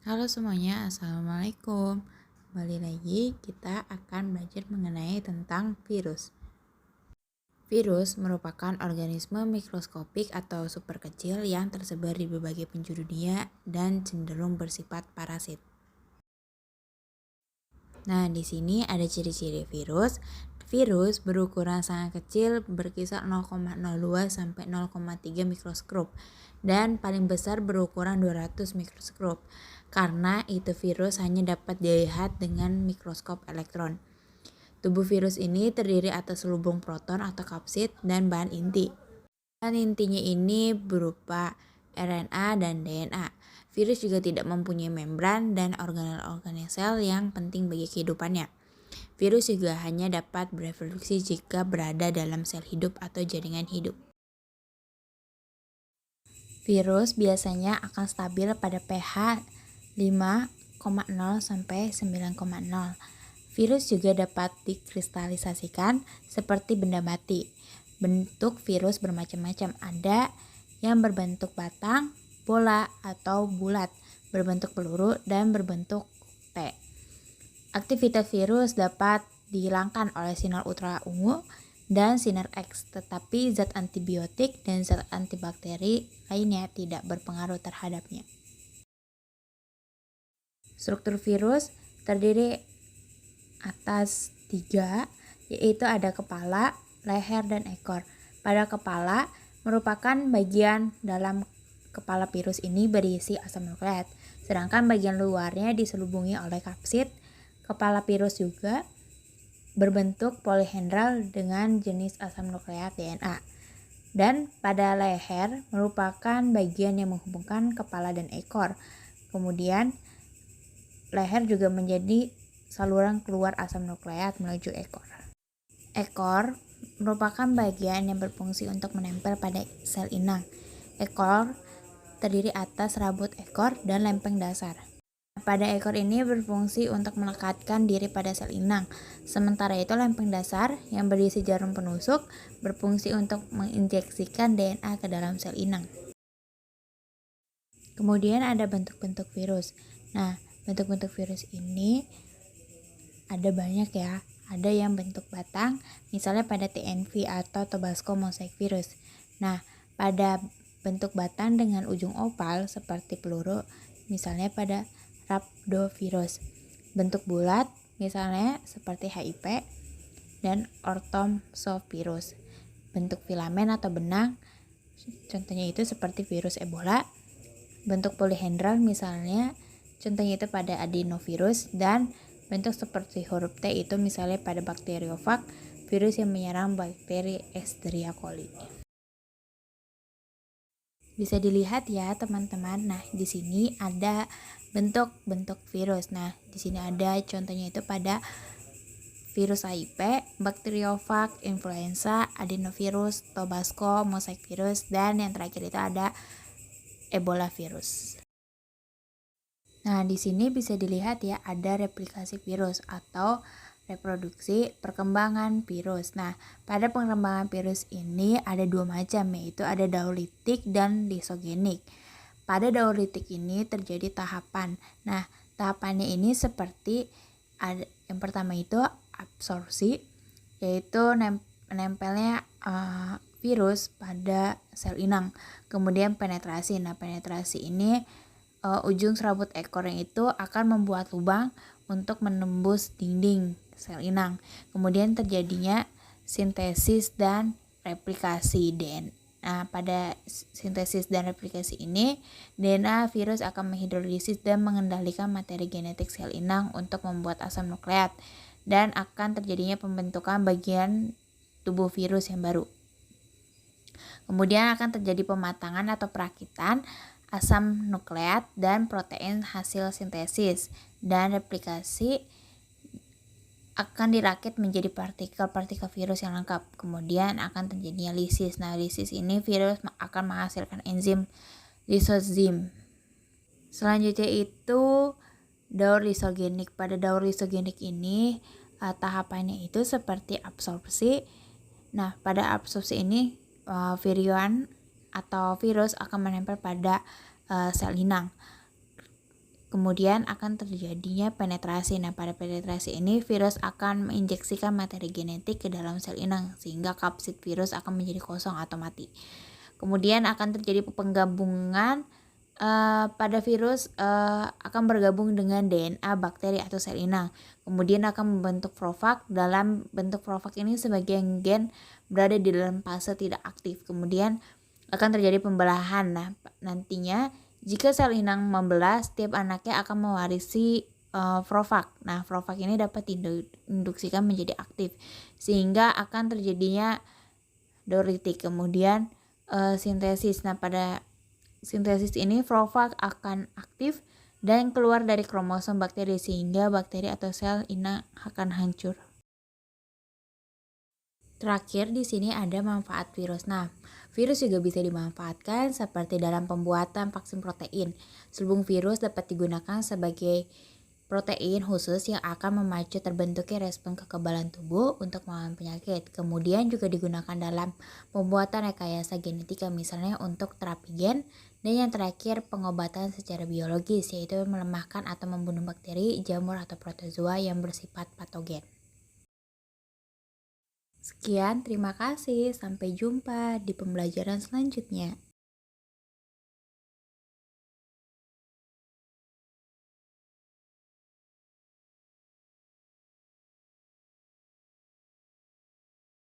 Halo semuanya, Assalamualaikum. Kembali lagi kita akan belajar mengenai tentang virus. Virus merupakan organisme mikroskopik atau super kecil yang tersebar di berbagai penjuru dunia dan cenderung bersifat parasit. Nah, di sini ada ciri-ciri virus. Virus berukuran sangat kecil, berkisar 0,02 sampai 0,3 mikroskop dan paling besar berukuran 200 mikroskop. Karena itu virus hanya dapat dilihat dengan mikroskop elektron. Tubuh virus ini terdiri atas selubung proton atau kapsid dan bahan inti. Bahan intinya ini berupa RNA dan DNA. Virus juga tidak mempunyai membran dan organel-organel sel yang penting bagi kehidupannya. Virus juga hanya dapat bereproduksi jika berada dalam sel hidup atau jaringan hidup. Virus biasanya akan stabil pada pH 5,0 sampai 9,0. Virus juga dapat dikristalisasikan seperti benda mati. Bentuk virus bermacam-macam. Ada yang berbentuk batang, bola, atau bulat, berbentuk peluru, dan berbentuk T. Aktivitas virus dapat dihilangkan oleh sinar ultra ungu dan sinar X, tetapi zat antibiotik dan zat antibakteri lainnya tidak berpengaruh terhadapnya. Struktur virus terdiri atas 3, yaitu ada kepala, leher, dan ekor. Pada kepala merupakan bagian dalam kepala virus ini berisi asam nukleat, sedangkan bagian luarnya diselubungi oleh kapsid. Kepala virus juga berbentuk polihedral dengan jenis asam nukleat DNA. Dan pada leher merupakan bagian yang menghubungkan kepala dan ekor. Kemudian leher juga menjadi saluran keluar asam nukleat menuju ekor. Ekor merupakan bagian yang berfungsi untuk menempel pada sel inang. Ekor terdiri atas rabut ekor dan lempeng dasar. Pada ekor ini berfungsi untuk melekatkan diri pada sel inang. Sementara itu lempeng dasar yang berisi jarum penusuk berfungsi untuk menginjeksikan DNA ke dalam sel inang. Kemudian ada bentuk-bentuk virus. Nah, bentuk-bentuk virus ini ada banyak ya. Ada yang bentuk batang, misalnya pada TNV atau Tabasco mosaic virus. Nah, pada bentuk batang dengan ujung oval seperti peluru, misalnya pada rhabdovirus. Bentuk bulat, misalnya seperti HIV dan orthomsovirus. Bentuk filamen atau benang, contohnya itu seperti virus Ebola. Bentuk polihedral misalnya, contohnya itu pada adenovirus, dan bentuk seperti huruf T itu misalnya pada bakteriofag, virus yang menyerang bakteri Escherichia coli. Bisa dilihat ya teman-teman. Nah, di sini ada bentuk-bentuk virus. Nah, di sini ada contohnya itu pada virus HIV, bakteriofag, influenza, adenovirus, Tabasco, mosaic virus, dan yang terakhir itu ada Ebola virus. Nah, di sini bisa dilihat ya ada replikasi virus atau reproduksi perkembangan virus. Nah, pada perkembangan virus ini ada 2 macam, yaitu ada daolitik dan lisogenik. Pada daolitik ini terjadi tahapan. Nah, tahapannya ini seperti ada yang pertama itu absorpsi, yaitu nempelnya virus pada sel inang. Kemudian penetrasi. Nah, penetrasi ini ujung serabut ekor yang itu akan membuat lubang untuk menembus dinding sel inang. Kemudian terjadinya sintesis dan replikasi DNA. Nah, pada sintesis dan replikasi ini, DNA virus akan menghidrolisis dan mengendalikan materi genetik sel inang untuk membuat asam nukleat, dan akan terjadinya pembentukan bagian tubuh virus yang baru. Kemudian akan terjadi pematangan atau perakitan asam nukleat dan protein hasil sintesis, dan replikasi akan dirakit menjadi partikel-partikel virus yang lengkap. Kemudian akan terjadinya lisis. Nah, lisis ini virus akan menghasilkan enzim lisozim. Selanjutnya itu daur lisogenik. Pada daur lisogenik ini tahapannya itu seperti absorpsi. Nah, pada absorpsi ini virion atau virus akan menempel pada sel inang. kemudian akan terjadinya penetrasi. Nah, pada penetrasi ini virus akan menginjeksikan materi genetik ke dalam sel inang sehingga kapsid virus akan menjadi kosong atau mati. Kemudian akan terjadi penggabungan pada virus akan bergabung dengan DNA bakteri atau sel inang. Kemudian akan membentuk profag. Dalam bentuk profag ini sebagian gen berada di dalam fase tidak aktif. Kemudian akan terjadi pembelahan. Nah, nantinya jika sel inang membelah, setiap anaknya akan mewarisi profag. Nah, profag ini dapat diinduksikan menjadi aktif sehingga akan terjadinya doritik. Kemudian sintesis. Nah, pada sintesis ini profag akan aktif dan keluar dari kromosom bakteri sehingga bakteri atau sel inang akan hancur. Terakhir di sini ada manfaat virus. Nah, virus juga bisa dimanfaatkan seperti dalam pembuatan vaksin protein. Selubung virus dapat digunakan sebagai protein khusus yang akan memacu terbentuknya respon kekebalan tubuh untuk melawan penyakit. Kemudian juga digunakan dalam pembuatan rekayasa genetika, misalnya untuk terapi gen. Dan yang terakhir, pengobatan secara biologis, yaitu melemahkan atau membunuh bakteri, jamur, atau protozoa yang bersifat patogen. Sekian, terima kasih. Sampai jumpa di pembelajaran selanjutnya.